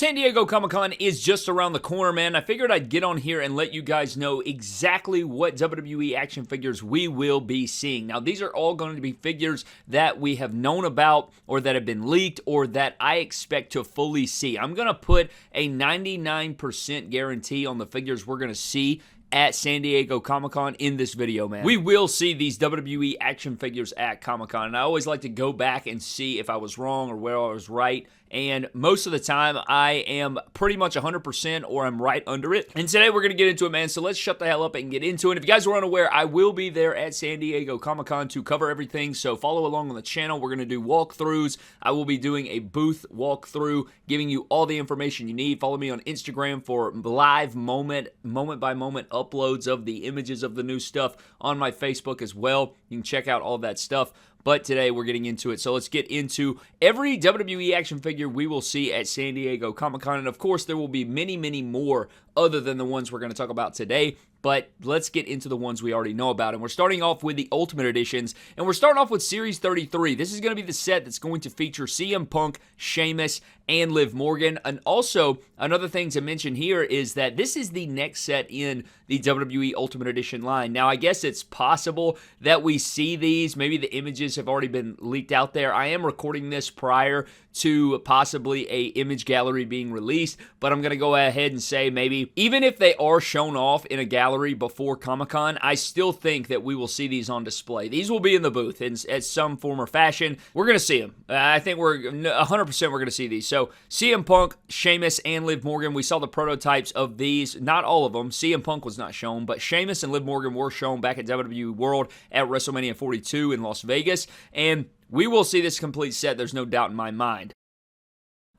San Diego Comic-Con is just around the corner, man. I figured I'd get on here and let you guys know exactly what WWE action figures we will be seeing. Now, these are all going to be figures that we have known about or that have been leaked or that I expect to fully see. I'm going to put a 99% guarantee on the figures we're going to see at San Diego Comic-Con in this video, man. We will see these WWE action figures at Comic-Con, and I always like to go back and see if I was wrong or where I was right, and most of the time, I am pretty much 100% or I'm right under it. And today, we're going to get into it, man, so let's shut the hell up and get into it. If you guys are unaware, I will be there at San Diego Comic-Con to cover everything, so follow along on the channel. We're going to do walkthroughs. I will be doing a booth walkthrough, giving you all the information you need. Follow me on Instagram for live moment-by-moment uploads of the images of the new stuff on my Facebook as well. You can check out all that stuff. But today we're getting into it. So let's get into every WWE action figure we will see at San Diego Comic-Con. And of course, there will be many, many more other than the ones we're going to talk about today. But let's get into the ones we already know about. And we're starting off with the Ultimate Editions. And we're starting off with Series 33. This is going to be the set that's going to feature CM Punk, Sheamus, and Liv Morgan. And also, another thing to mention here is that this is the next set in the WWE Ultimate Edition line. Now, I guess it's possible that we see these. Maybe the images have already been leaked out there. I am recording this prior to possibly a image gallery being released, but I'm going to go ahead and say maybe, even if they are shown off in a gallery before Comic-Con, I still think that we will see these on display. These will be in the booth in some form or fashion. We're going to see them. I think we're 100% we're going to see these. So CM Punk, Sheamus, and Liv Morgan, we saw the prototypes of these. Not all of them. CM Punk was not shown, but Sheamus and Liv Morgan were shown back at WWE World at WrestleMania 42 in Las Vegas, and we will see this complete set, there's no doubt in my mind.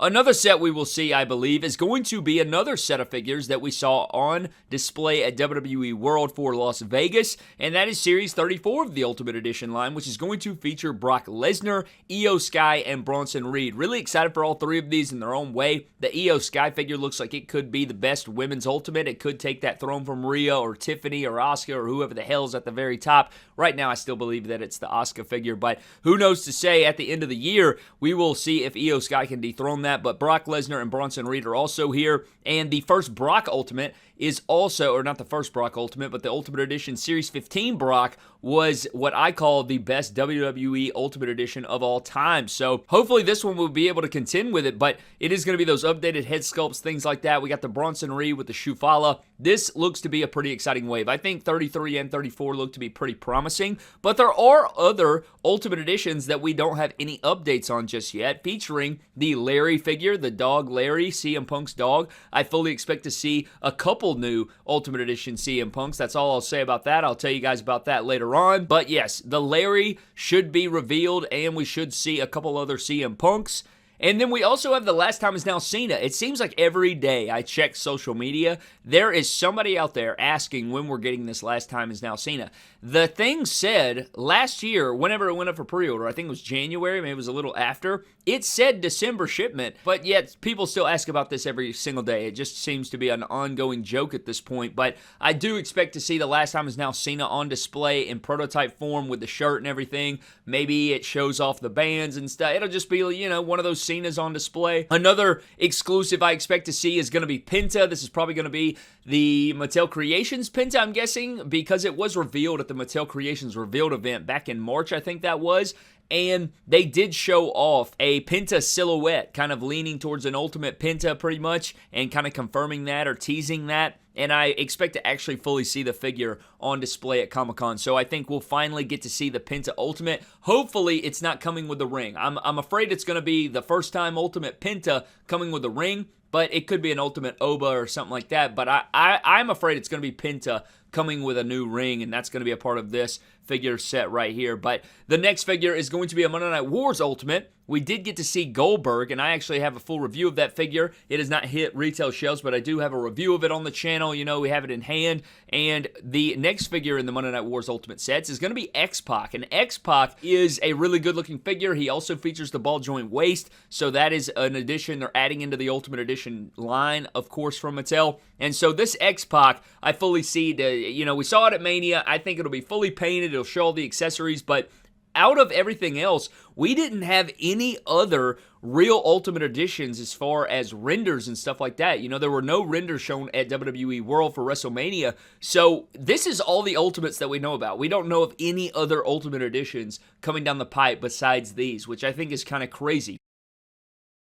Another set we will see, I believe, is going to be another set of figures that we saw on display at WWE World for Las Vegas, and that is Series 34 of the Ultimate Edition line, which is going to feature Brock Lesnar, Io Sky, and Bronson Reed. Really excited for all three of these in their own way. The Io Sky figure looks like it could be the best women's Ultimate. It could take that throne from Rhea or Tiffany or Asuka or whoever the hell's at the very top. Right now, I still believe that it's the Asuka figure, but who knows to say. At the end of the year, we will see if Io Sky can dethrone that. But Brock Lesnar and Bronson Reed are also here, and the first Brock Ultimate is also, or not the first Brock Ultimate, but the Ultimate Edition Series 15 Brock was what I call the best WWE Ultimate Edition of all time. So hopefully this one will be able to contend with it, but it is going to be those updated head sculpts, things like that. We got the Bronson Reed with the Shufala. This looks to be a pretty exciting wave. I think 33 and 34 look to be pretty promising, but there are other Ultimate Editions that we don't have any updates on just yet, featuring the Larry figure, the dog Larry, CM Punk's dog. I fully expect to see a couple new Ultimate Edition CM Punks. That's all I'll say about that. I'll tell you guys about that later on. But yes, the Larry should be revealed, and we should see a couple other CM Punks. And then we also have the Last Time Is Now Cena. It seems like every day I check social media, there is somebody out there asking when we're getting this Last Time Is Now Cena. The thing said last year, whenever it went up for pre-order, I think it was January, maybe it was a little after, it said December shipment, but yet people still ask about this every single day. It just seems to be an ongoing joke at this point, but I do expect to see the Last Time Is Now Cena on display in prototype form with the shirt and everything. Maybe it shows off the bands and stuff. It'll just be, you know, one of those Cena's on display. Another exclusive I expect to see is going to be Penta. This is probably going to be the Mattel Creations Penta, I'm guessing, because it was revealed at the Mattel Creations Revealed event back in March, I think that was. And they did show off a Penta silhouette, kind of leaning towards an Ultimate Penta pretty much, and kind of confirming that or teasing that. And I expect to actually fully see the figure on display at Comic-Con. So I think we'll finally get to see the Penta Ultimate. Hopefully it's not coming with the ring. I'm afraid it's going to be the first time Ultimate Penta coming with the ring, but it could be an Ultimate Oba or something like that. But I'm afraid it's going to be Penta coming with a new ring, and that's going to be a part of this figure set right here. But the next figure is going to be a Monday Night Wars Ultimate. We did get to see Goldberg, and I actually have a full review of that figure. It has not hit retail shelves, but I do have a review of it on the channel. You know, we have it in hand. And the next figure in the Monday Night Wars Ultimate sets is going to be X-Pac. And X-Pac is a really good-looking figure. He also features the ball joint waist, so that is an addition they're adding into the Ultimate Edition line, of course, from Mattel. And so this X-Pac, I fully see, we saw it at Mania. I think it'll be fully painted. It'll show all the accessories, but out of everything else, we didn't have any other real Ultimate Editions as far as renders and stuff like that. You know, there were no renders shown at WWE World for WrestleMania, so this is all the Ultimates that we know about. We don't know of any other Ultimate Editions coming down the pipe besides these, which I think is kind of crazy.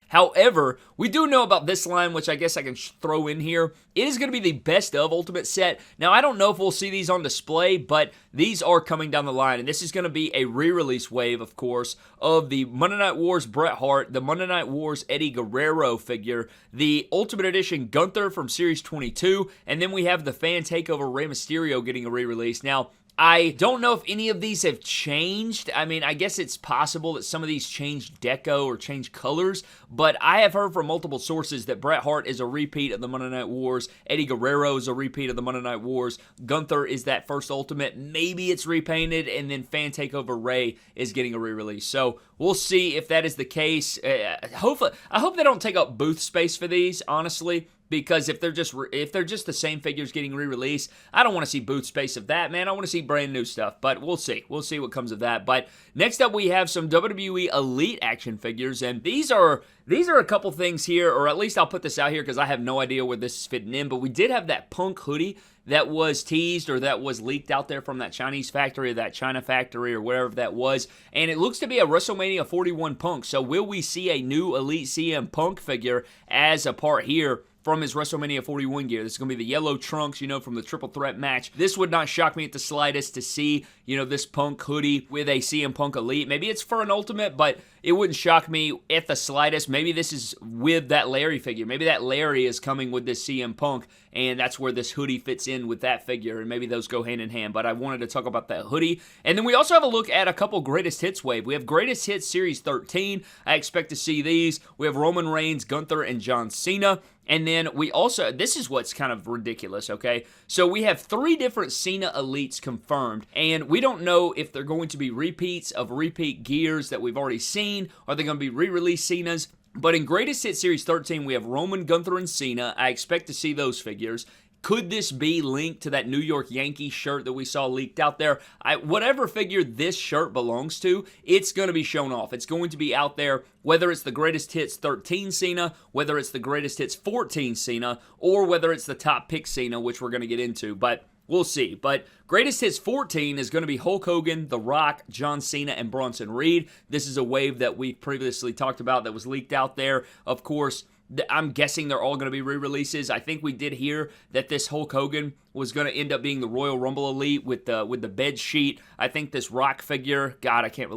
However, we do know about this line, which I guess I can throw in here. It is going to be the best of Ultimate set. Now, I don't know if we'll see these on display, but these are coming down the line. And this is going to be a re-release wave, of course, of the Monday Night Wars Bret Hart, the Monday Night Wars Eddie Guerrero figure, the Ultimate Edition Gunther from Series 22, and then we have the Fan Takeover Rey Mysterio getting a re-release. Now, I don't know if any of these have changed. I mean, I guess it's possible that some of these changed deco or changed colors, but I have heard from multiple sources that Bret Hart is a repeat of the Monday Night Wars, Eddie Guerrero is a repeat of the Monday Night Wars, Gunther is that first Ultimate, maybe it's repainted, and then Fan Takeover Rey is getting a re-release. So we'll see if that is the case. I hope they don't take up booth space for these, honestly. Because if they're just the same figures getting re-released, I don't want to see booth space of that, man. I want to see brand new stuff, but we'll see. We'll see what comes of that. But next up, we have some WWE Elite action figures, and these are a couple things here, or at least I'll put this out here because I have no idea where this is fitting in. But we did have that Punk hoodie that was teased or that was leaked out there from that Chinese factory or that China factory or wherever that was, and it looks to be a WrestleMania 41 Punk. So will we see a new Elite CM Punk figure as a part here from his WrestleMania 41 gear? This is going to be the yellow trunks, you know, from the Triple Threat match. This would not shock me at the slightest to see, you know, this Punk hoodie with a CM Punk Elite. Maybe it's for an Ultimate, but it wouldn't shock me at the slightest. Maybe this is with that Larry figure. Maybe that Larry is coming with this CM Punk, and that's where this hoodie fits in with that figure, and maybe those go hand in hand. But I wanted to talk about that hoodie. And then we also have a look at a couple Greatest Hits wave. We have Greatest Hits Series 13. I expect to see these. We have Roman Reigns, Gunther, and John Cena. And then we also, this is what's kind of ridiculous, okay? So we have 3 different Cena Elites confirmed, and we don't know if they're going to be repeats of repeat gears that we've already seen. Are they going to be re-released Cenas? But in Greatest Hits Series 13, we have Roman, Gunther, and Cena. I expect to see those figures. Could this be linked to that New York Yankees shirt that we saw leaked out there? Whatever figure this shirt belongs to, it's going to be shown off. It's going to be out there, whether it's the Greatest Hits 13 Cena, whether it's the Greatest Hits 14 Cena, or whether it's the Top Pick Cena, which we're going to get into. But we'll see. But Greatest Hits 14 is going to be Hulk Hogan, The Rock, John Cena, and Bronson Reed. This is a wave that we've previously talked about that was leaked out there. Of course, I'm guessing they're all going to be re-releases. I think we did hear that this Hulk Hogan was going to end up being the Royal Rumble Elite with the bed sheet. I think this Rock figure, God, I can't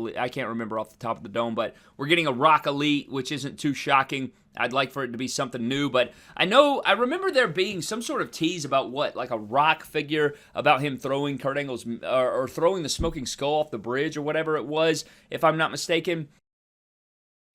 remember off the top of the dome, but we're getting a Rock Elite, which isn't too shocking. I'd like for it to be something new, but I remember there being some sort of tease about like a Rock figure, about him throwing Kurt Angle's, or throwing the Smoking Skull off the bridge or whatever it was, if I'm not mistaken.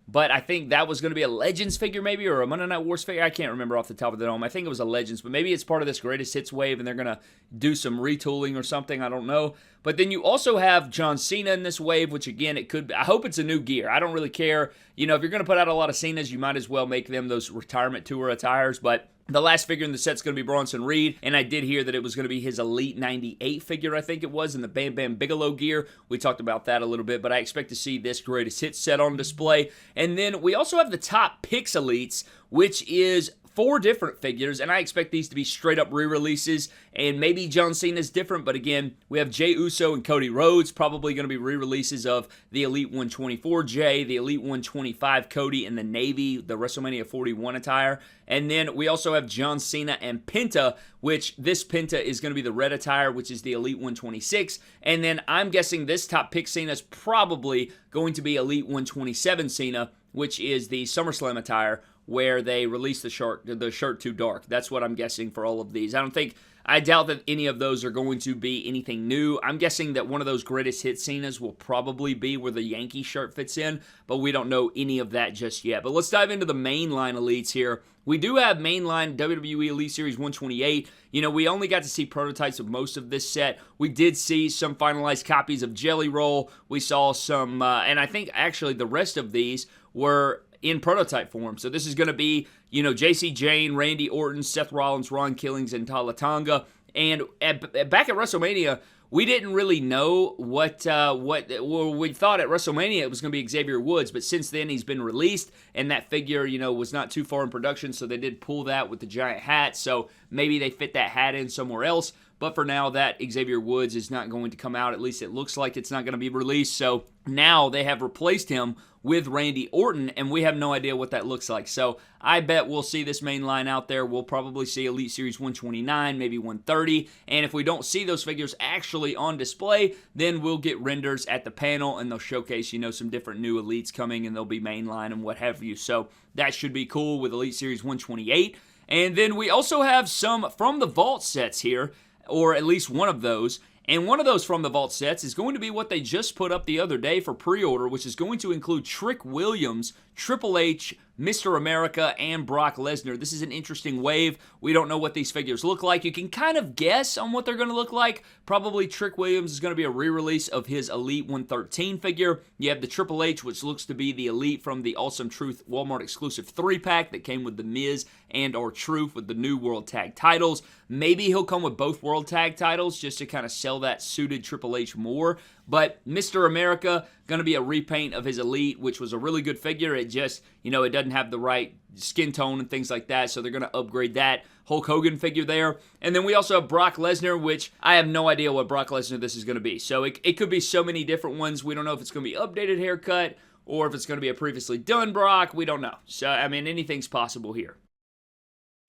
But I think that was going to be a Legends figure maybe, or a Monday Night Wars figure. I can't remember off the top of the dome. I think it was a Legends, but maybe it's part of this Greatest Hits wave, and they're going to do some retooling or something. I don't know. But then you also have John Cena in this wave, which again, it could be. I hope it's a new gear. I don't really care. You know, if you're going to put out a lot of Cenas, you might as well make them those retirement tour attires, but the last figure in the set's going to be Bronson Reed, and I did hear that it was going to be his Elite 98 figure, I think it was, in the Bam Bam Bigelow gear. We talked about that a little bit, but I expect to see this Greatest Hits set on display. And then we also have the Top Picks Elites, which is 4 different figures, and I expect these to be straight up re-releases, and maybe John Cena's different, but again, we have Jey Uso and Cody Rhodes, probably going to be re-releases of the Elite 124 Jey, the Elite 125 Cody, and the Navy, the WrestleMania 41 attire, and then we also have John Cena and Penta, which this Penta is going to be the red attire, which is the Elite 126, and then I'm guessing this Top Pick Cena is probably going to be Elite 127 Cena, which is the SummerSlam attire, where they release the shirt too dark. That's what I'm guessing for all of these. I doubt that any of those are going to be anything new. I'm guessing that one of those Greatest Hit Cenas will probably be where the Yankee shirt fits in, but we don't know any of that just yet. But let's dive into the Mainline Elites here. We do have Mainline WWE Elite Series 128. You know, we only got to see prototypes of most of this set. We did see some finalized copies of Jelly Roll. We saw some, and I think actually the rest of these were in prototype form. So this is going to be, you know, JC Jane, Randy Orton, Seth Rollins, Ron Killings, and Tala Tonga. And back at WrestleMania, we didn't really know what we thought at WrestleMania it was going to be Xavier Woods, but since then he's been released, and that figure, was not too far in production, so they did pull that with the giant hat, so maybe they fit that hat in somewhere else. But for now, that Xavier Woods is not going to come out. At least it looks like it's not going to be released. So now they have replaced him with Randy Orton, and we have no idea what that looks like. So I bet we'll see this main line out there. We'll probably see Elite Series 129, maybe 130. And if we don't see those figures actually on display, then we'll get renders at the panel, and they'll showcase, some different new Elites coming, and they'll be mainline and what have you. So that should be cool with Elite Series 128. And then we also have some from the Vault sets here, or at least one of those. And one of those from the Vault sets is going to be what they just put up the other day for pre-order, which is going to include Trick Williams, Triple H, Mr. America, and Brock Lesnar. This is an interesting wave. We don't know what these figures look like. You can kind of guess on what they're going to look like. Probably Trick Williams is going to be a re-release of his Elite 113 figure. You have the Triple H, which looks to be the Elite from the Awesome Truth Walmart exclusive 3-pack that came with the Miz and R-Truth with the new World Tag titles. Maybe he'll come with both World Tag titles just to kind of sell that suited Triple H more. But Mr. America, going to be a repaint of his Elite, which was a really good figure. It just, it doesn't have the right skin tone and things like that, so they're going to upgrade that Hulk Hogan figure there. And then we also have Brock Lesnar, which I have no idea what Brock Lesnar this is going to be. So it could be so many different ones. We don't know if it's going to be updated haircut or if it's going to be a previously done Brock. We don't know. So, anything's possible here.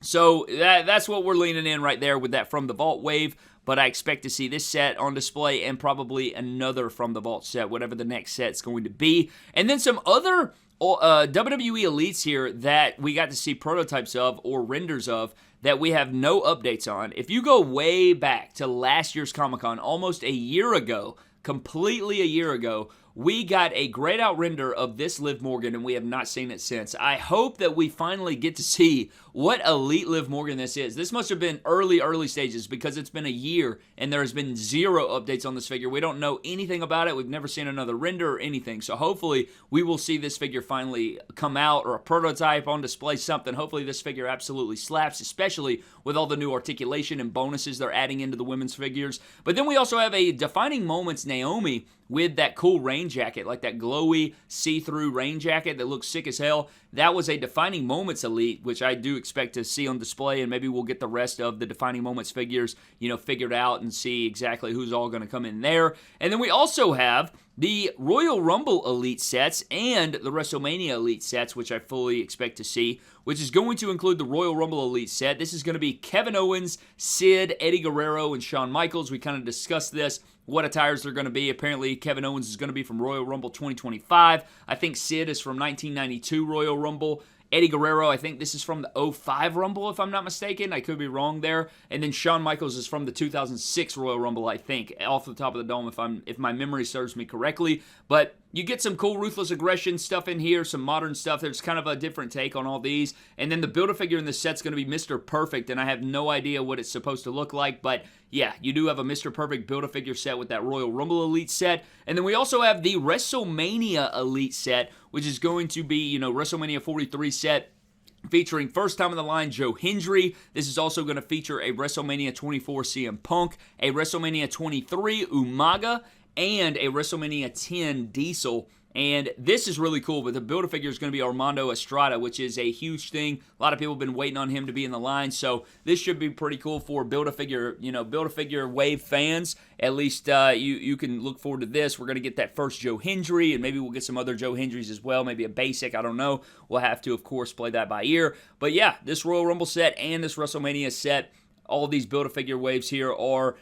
So that's what we're leaning in right there with that From the Vault wave. But I expect to see this set on display and probably another From the Vault set, whatever the next set's going to be. And then some other WWE Elites here that we got to see prototypes of or renders of that we have no updates on. If you go way back to last year's Comic-Con, almost a year ago, completely a year ago, we got a grayed out render of this Liv Morgan, and we have not seen it since. I hope that we finally get to see what Elite Liv Morgan this is. This must have been early stages because it's been a year, and there has been zero updates on this figure. We don't know anything about it. We've never seen another render or anything. So hopefully we will see this figure finally come out, or a prototype on display, something. Hopefully this figure absolutely slaps, especially with all the new articulation and bonuses they're adding into the women's figures. But then we also have a Defining Moments Naomi with that cool rain jacket, like that glowy, see-through rain jacket that looks sick as hell. That was a Defining Moments Elite, which I do expect to see on display, and maybe we'll get the rest of the Defining Moments figures, figured out and see exactly who's all going to come in there. And then we also have the Royal Rumble Elite sets and the WrestleMania Elite sets, which I fully expect to see, which is going to include the Royal Rumble Elite set. This is going to be Kevin Owens, Sid, Eddie Guerrero, and Shawn Michaels. We kind of discussed this, what attires they're going to be. Apparently, Kevin Owens is going to be from Royal Rumble 2025. I think Sid is from 1992 Royal Rumble. Eddie Guerrero, I think this is from the 05 Rumble, if I'm not mistaken. I could be wrong there. And then Shawn Michaels is from the 2006 Royal Rumble, I think, off the top of the dome, if my memory serves me correctly. But you get some cool Ruthless Aggression stuff in here, some modern stuff. There's kind of a different take on all these. And then the Build-A-Figure in this set's going to be Mr. Perfect, and I have no idea what it's supposed to look like. But yeah, you do have a Mr. Perfect Build-A-Figure set with that Royal Rumble Elite set. And then we also have the WrestleMania Elite set, which is going to be, WrestleMania 43 set, featuring first time on the line Joe Hendry. This is also going to feature a WrestleMania 24 CM Punk, a WrestleMania 23 Umaga, and a WrestleMania 10 Diesel. And this is really cool, but the Build-A-Figure is going to be Armando Estrada, which is a huge thing. A lot of people have been waiting on him to be in the line, so this should be pretty cool for Build-A-Figure, Build-A-Figure wave fans. At least you can look forward to this. We're going to get that first Joe Hendry, and maybe we'll get some other Joe Hendrys as well, maybe a basic, I don't know. We'll have to, of course, play that by ear. But yeah, this Royal Rumble set and this WrestleMania set, all of these Build-A-Figure waves here are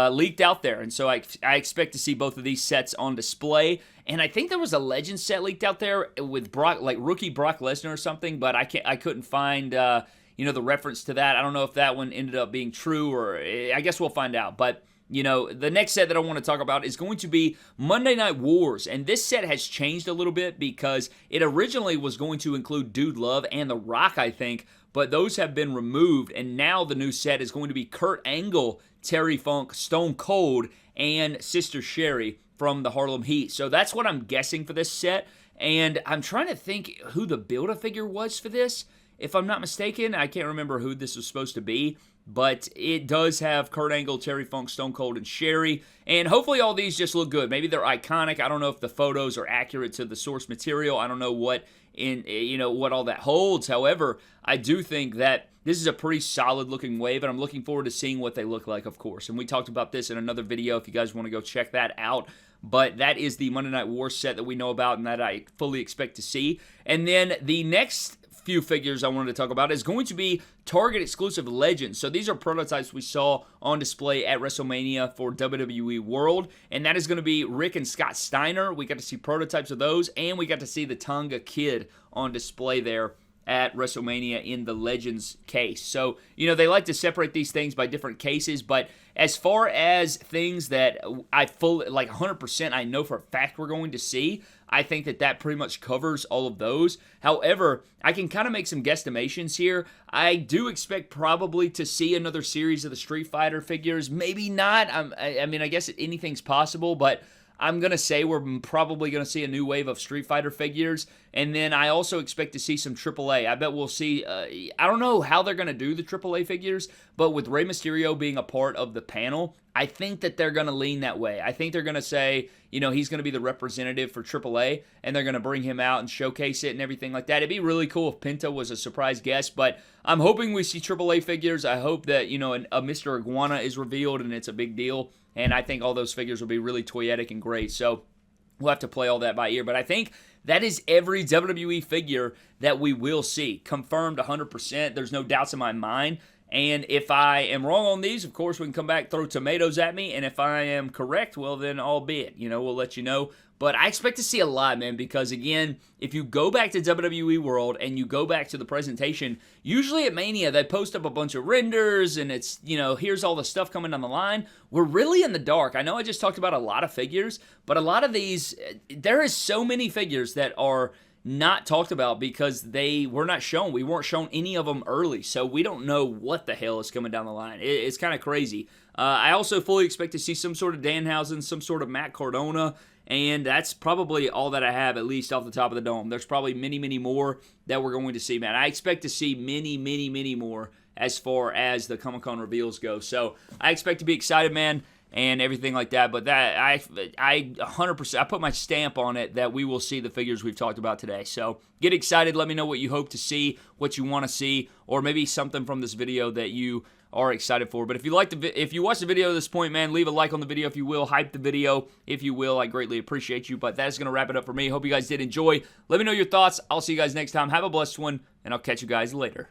leaked out there, and so I expect to see both of these sets on display. And I think there was a Legend set leaked out there with Brock, like rookie Brock Lesnar or something, but I couldn't find the reference to that. I don't know if that one ended up being true, or I guess we'll find out. But the next set that I want to talk about is going to be Monday Night Wars, and this set has changed a little bit because it originally was going to include Dude Love and The Rock, I think, but those have been removed, and now the new set is going to be Kurt Angle, Terry Funk, Stone Cold, and Sister Sherry from the Harlem Heat. So that's what I'm guessing for this set, and I'm trying to think who the Build-A-Figure was for this. if I'm not mistaken. I can't remember who this was supposed to be, but it does have Kurt Angle, Terry Funk, Stone Cold, and Sherry, and hopefully all these just look good. Maybe they're iconic. I don't know if the photos are accurate to the source material. I don't know what what all that holds. However, I do think that this is a pretty solid looking wave, and I'm looking forward to seeing what they look like, of course. And we talked about this in another video if you guys want to go check that out. But that is the Monday Night War set that we know about and that I fully expect to see. And then the next few figures I wanted to talk about is going to be Target exclusive Legends. So these are prototypes we saw on display at WrestleMania for WWE World, and that is going to be Rick and Scott Steiner. We got to see prototypes of those, and we got to see the Tonga Kid on display there at WrestleMania in the Legends case. So, they like to separate these things by different cases, but as far as things that I fully, 100% I know for a fact we're going to see, I think that pretty much covers all of those. However, I can kind of make some guesstimations here. I do expect probably to see another series of the Street Fighter figures. Maybe not. I guess anything's possible, but I'm going to say we're probably going to see a new wave of Street Fighter figures, and then I also expect to see some AAA. I bet we'll see, I don't know how they're going to do the AAA figures, but with Rey Mysterio being a part of the panel, I think that they're going to lean that way. I think they're going to say, he's going to be the representative for AAA, and they're going to bring him out and showcase it and everything like that. It'd be really cool if Penta was a surprise guest, but I'm hoping we see AAA figures. I hope that, a Mr. Iguana is revealed, and it's a big deal. And I think all those figures will be really toyetic and great. So we'll have to play all that by ear. But I think that is every WWE figure that we will see. Confirmed 100%. There's no doubts in my mind. And if I am wrong on these, of course, we can come back, throw tomatoes at me. And if I am correct, well, then albeit, we'll let you know. But I expect to see a lot, man, because, again, if you go back to WWE World and you go back to the presentation, usually at Mania, they post up a bunch of renders and it's, here's all the stuff coming down the line. We're really in the dark. I know I just talked about a lot of figures, but a lot of these, there is so many figures that are not talked about because they were not shown. We weren't shown any of them early, so we don't know what the hell is coming down the line. It's kind of crazy. I also fully expect to see some sort of Danhausen, some sort of Matt Cardona, and that's probably all that I have, at least off the top of the dome. There's probably many, many more that we're going to see, man. I expect to see many, many, many more as far as the Comic-Con reveals go. So I expect to be excited, man, and everything like that. But that I 100%, I put my stamp on it that we will see the figures we've talked about today. So get excited. Let me know what you hope to see, what you want to see, or maybe something from this video that you are excited for. But if you watched the video at this point, man, leave a like on the video if you will. Hype the video if you will. I greatly appreciate you. But that's going to wrap it up for me. Hope you guys did enjoy. Let me know your thoughts. I'll see you guys next time. Have a blessed one, and I'll catch you guys later.